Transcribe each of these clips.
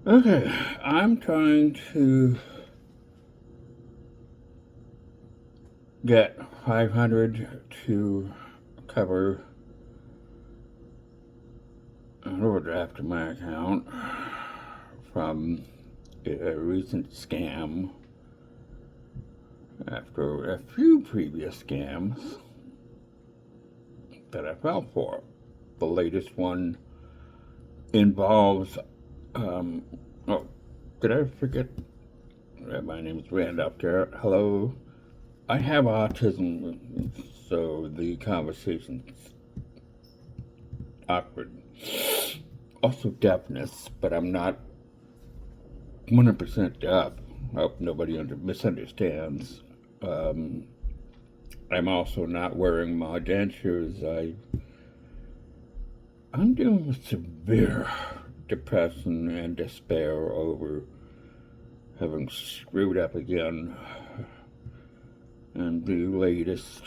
Okay, I'm trying to get 500 to cover an overdraft in my account from a recent scam after a few previous scams that I fell for. The latest one involves, um, oh, did I forget? My name is Randolph Garrett. Hello. I have autism, so the conversation's awkward. Also deafness, but I'm not 100% deaf. I hope nobody misunderstands. Um, I'm also not wearing my dentures. I'm dealing with severe depression and despair over having screwed up again. And the latest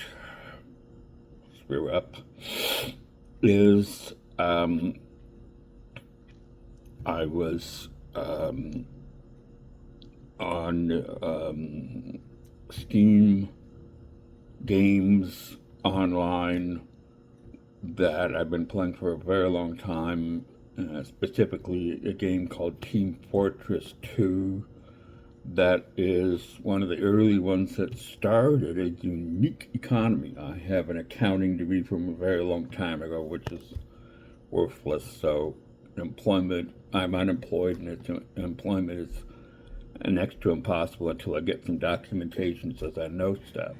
screw up is I was on Steam games online that I've been playing for a very long time, specifically a game called Team Fortress 2. That is one of the early ones that started a unique economy. I have an accounting degree from a very long time ago, which is worthless. So I'm unemployed, and employment is next to impossible until I get some documentation so that I know stuff.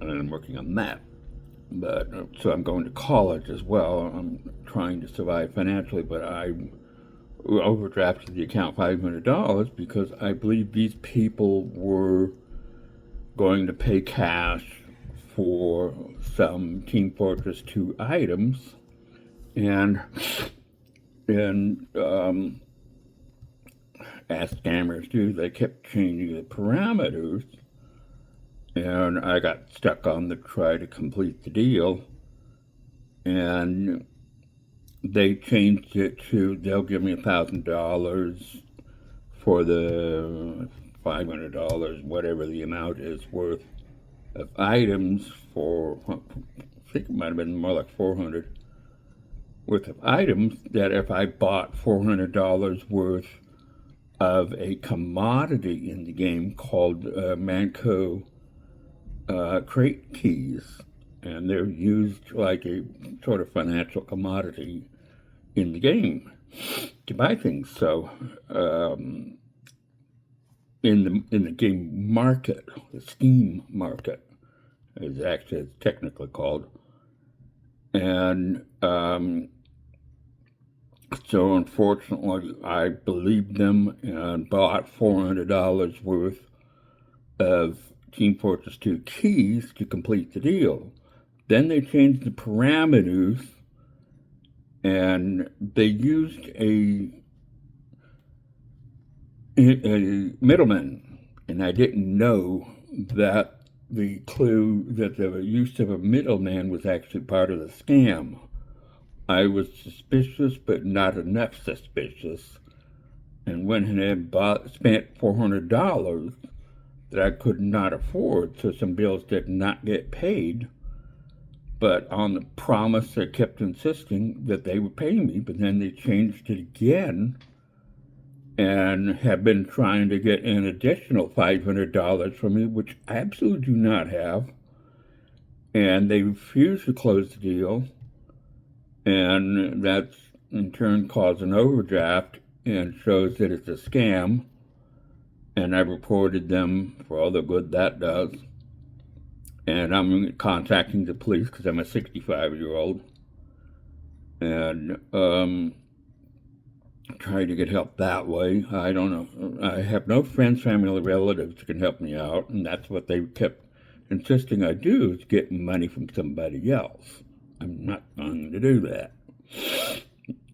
And I'm working on that. But so I'm going to college as well. I'm trying to survive financially, but I overdrafted the account $500 because I believe these people were going to pay cash for some Team Fortress 2 items, and and as scammers do, they kept changing the parameters, and I got stuck on the try to complete the deal, and they changed it to they'll give me $1,000 for the $500, whatever the amount is worth of items for, I think it might have been more like 400 worth of items, that if I bought $400 worth of a commodity in the game called Manco crate keys, and they're used like a sort of financial commodity in the game to buy things. So in the game market, the Steam market is actually it's technically called, and so unfortunately, I believed them and bought $400 worth of Team Fortress 2 keys to complete the deal. Then they changed the parameters, and they used a middleman, and I didn't know that the clue that the use of a middleman was actually part of the scam. I was suspicious, but not enough suspicious, and went ahead and spent $400 that I could not afford, so some bills did not get paid. But on the promise, they kept insisting that they would pay me, but then they changed it again and have been trying to get an additional $500 from me, which I absolutely do not have. And they refuse to close the deal, and that's in turn caused an overdraft and shows that it's a scam. And I reported them for all the good that does. And I'm contacting the police because I'm a 65-year-old, and try to get help that way. I don't know. I have no friends, family, relatives who can help me out, and that's what they kept insisting I do, is get money from somebody else. I'm not going to do that.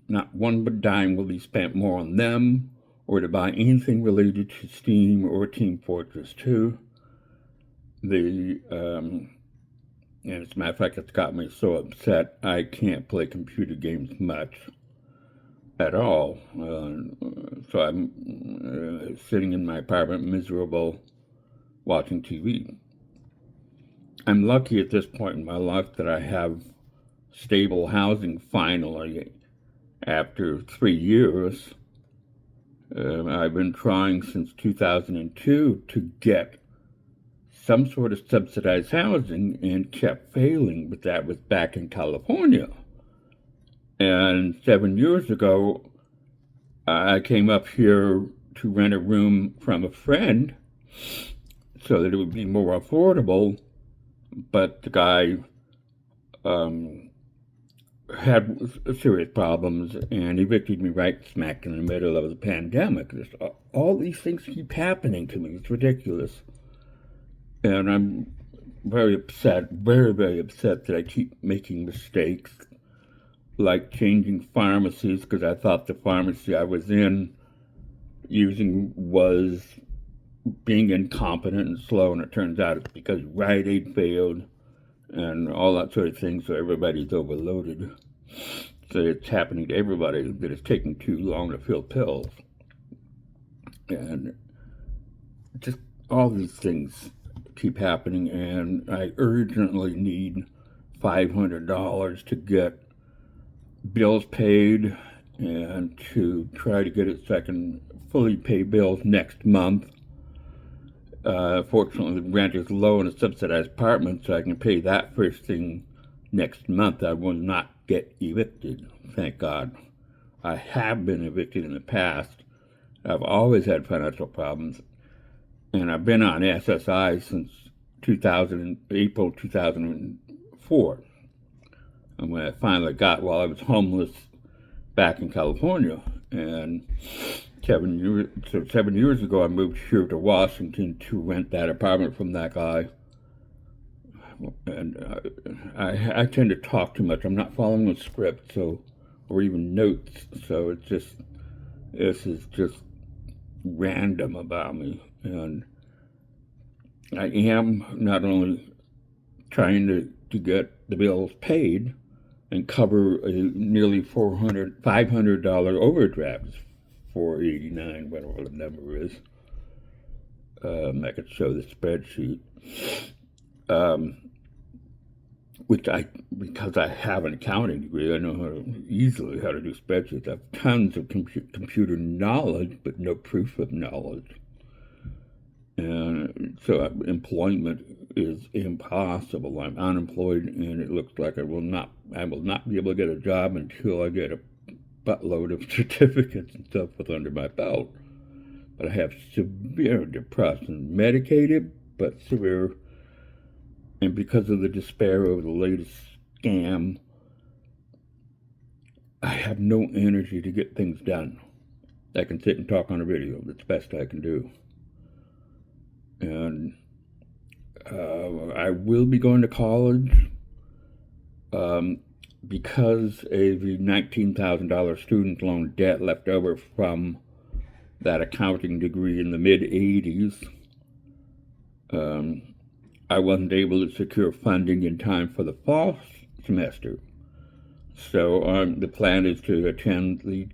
Not one dime will be spent more on them or to buy anything related to Steam or Team Fortress 2. And as a matter of fact, it's got me so upset I can't play computer games much. at all. So I'm sitting in my apartment, miserable, watching TV. I'm lucky at this point in my life that I have stable housing finally after 3 years. I've been trying since 2002 to get some sort of subsidized housing and kept failing, but that was back in California. And 7 years ago, I came up here to rent a room from a friend so that it would be more affordable, but the guy had serious problems and evicted me right smack in the middle of the pandemic. All these things keep happening to me. It's ridiculous. And I'm very upset, very, very upset that I keep making mistakes, like changing pharmacies because I thought the pharmacy I was in using was being incompetent and slow, and it turns out it's because Rite Aid failed and all that sort of thing, so everybody's overloaded. So it's happening to everybody that it's taking too long to fill pills. And just all these things keep happening, and I urgently need $500 to get bills paid and to try to get it so I can fully pay bills next month. Fortunately, the rent is low in a subsidized apartment, so I can pay that first thing next month. I will not get evicted, thank God. I have been evicted in the past. I've always had financial problems, and I've been on SSI since April 2004. And when I finally got, while I was homeless back in California, and 7 years ago, I moved here to Washington to rent that apartment from that guy. And I tend to talk too much. I'm not following a script, or even notes. So this is just random about me. And I am not only trying to get the bills paid and cover a nearly $500 overdraft, $489, whatever the number is. I could show the spreadsheet. Because I have an accounting degree, I know easily how to do spreadsheets. I have tons of computer knowledge, but no proof of knowledge. And so employment is impossible. I'm unemployed, and it looks like I will not be able to get a job until I get a buttload of certificates and stuff under my belt. But I have severe depression, medicated, but severe. And because of the despair over the latest scam, I have no energy to get things done. I can sit and talk on a video. That's the best I can do. And I will be going to college because of the $19,000 student loan debt left over from that accounting degree in the mid-'80s. I wasn't able to secure funding in time for the fall semester. So the plan is to attend the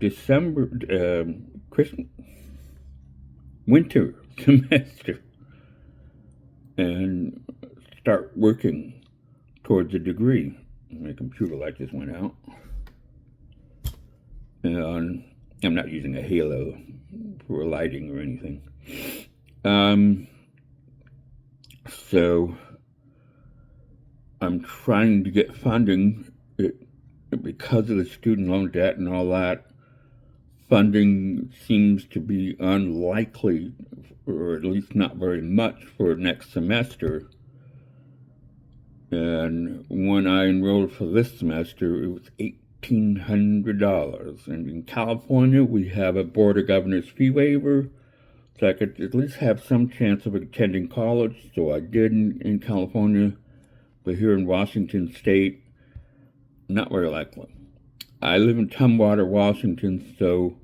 winter semester and start working towards a degree. My computer light just went out. And I'm not using a halo for lighting or anything. So I'm trying to get funding. Because of the student loan debt and all that, funding seems to be unlikely, or at least not very much, for next semester. And when I enrolled for this semester, it was $1,800. And in California, we have a Board of Governors fee waiver, so I could at least have some chance of attending college. So I did in California, but here in Washington State, not very likely. I live in Tumwater, Washington, so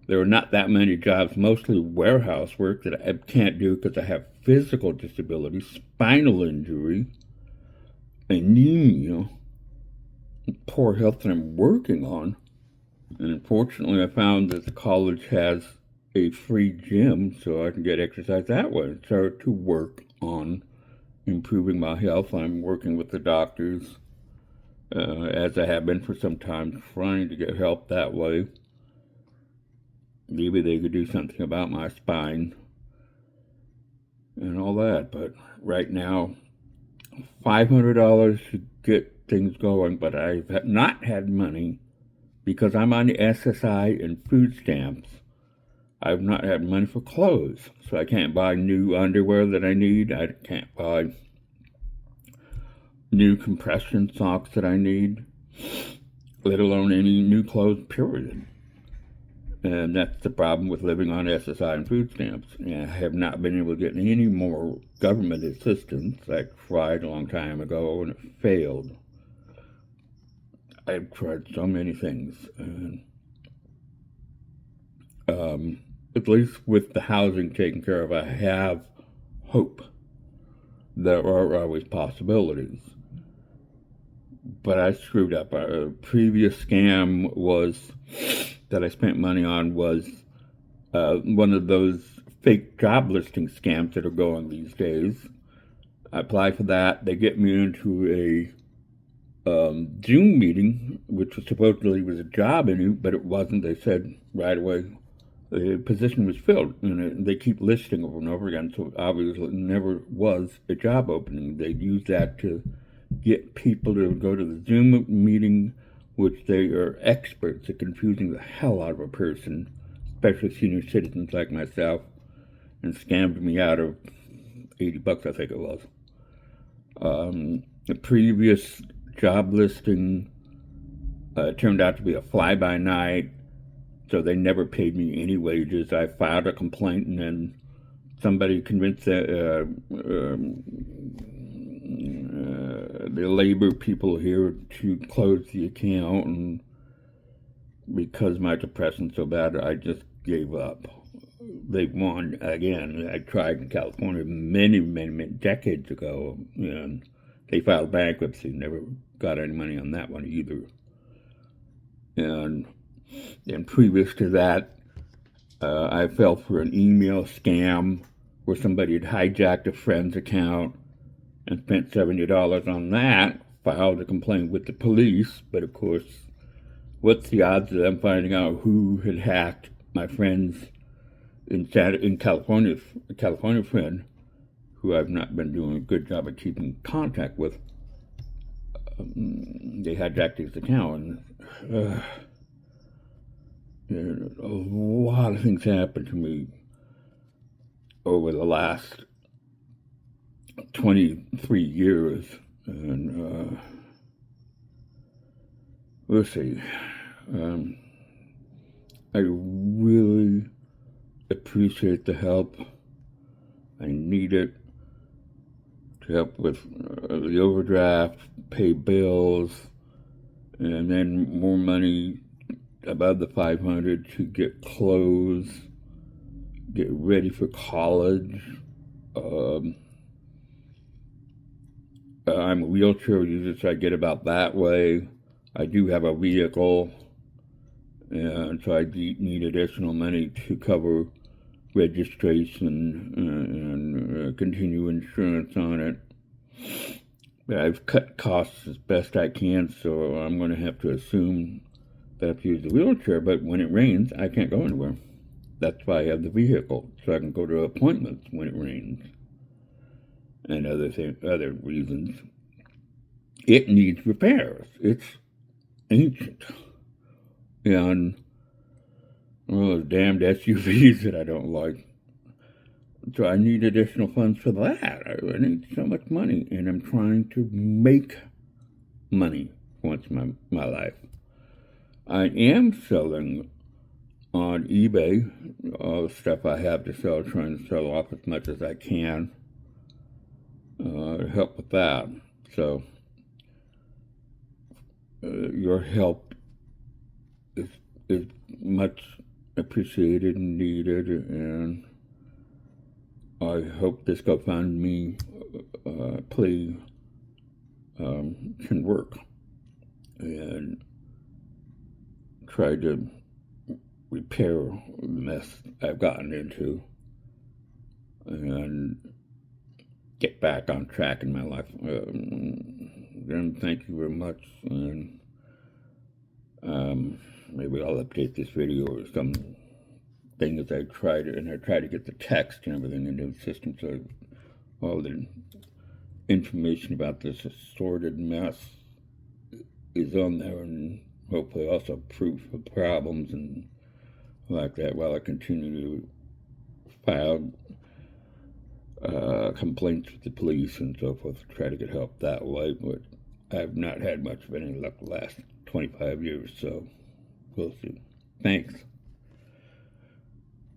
there are not that many jobs, mostly warehouse work that I can't do because I have physical disabilities, spinal injury, anemia, poor health that I'm working on. And unfortunately, I found that the college has a free gym, so I can get exercise that way. I started to work on improving my health. I'm working with the doctors, as I have been for some time, trying to get help that way. Maybe they could do something about my spine and all that. But right now, $500 to get things going, but I've not had money because I'm on the SSI and food stamps. I've not had money for clothes, so I can't buy new underwear that I need. I can't buy new compression socks that I need, let alone any new clothes, period. And that's the problem with living on SSI and food stamps. And I have not been able to get any more government assistance. I tried a long time ago and it failed. I've tried so many things. And, at least with the housing taken care of, I have hope. There are always possibilities. But I screwed up. A previous scam was that I spent money on was one of those fake job listing scams that are going these days. I applied for that. They get me into a Zoom meeting, which was supposedly was a job interview, but it wasn't. They said right away the position was filled, and they keep listing over and over again. So obviously, it never was a job opening. They use that to get people to go to the Zoom meeting, which they are experts at confusing the hell out of a person, especially senior citizens like myself, and scammed me out of $80, I think it was. The previous job listing turned out to be a fly-by-night, so they never paid me any wages. I filed a complaint, and then somebody convinced the labor people here to close the account, and because my depression's so bad, I just gave up. They won again. I tried in California many decades ago, and they filed bankruptcy. Never got any money on that one either. And previous to that, I fell for an email scam where somebody had hijacked a friend's account and spent $70 on that, filed a complaint with the police, but of course, what's the odds of them finding out who had hacked my friend's in California, a California friend, who I've not been doing a good job of keeping in contact with. They hijacked his account, and a lot of things happened to me over the last 23 years, and we'll see. I really appreciate the help. I need it to help with the overdraft, pay bills, and then more money above the 500 to get clothes, get ready for college. I'm a wheelchair user, so I get about that way. I do have a vehicle, and so I need additional money to cover registration and continue insurance on it. But I've cut costs as best I can, so I'm going to have to assume that I have to use the wheelchair, but when it rains, I can't go anywhere. That's why I have the vehicle, so I can go to appointments when it rains, and other reasons. It needs repairs. It's ancient. And those damned SUVs that I don't like. So I need additional funds for that. I need so much money, and I'm trying to make money once in my life. I am selling on eBay all the stuff I have to sell, trying to sell off as much as I can to help with that. So your help is much appreciated and needed, and I hope this GoFundMe plea can work. And try to repair the mess I've gotten into and get back on track in my life. Then thank you very much, and maybe I'll update this video or something as I try to get the text and everything into the system, so all the information about this assorted mess is on there, and hopefully also proof of problems and like that, while I continue to file complaints with the police and so forth to try to get help that way. But I've not had much of any luck the last 25 years, so we'll see. Thanks.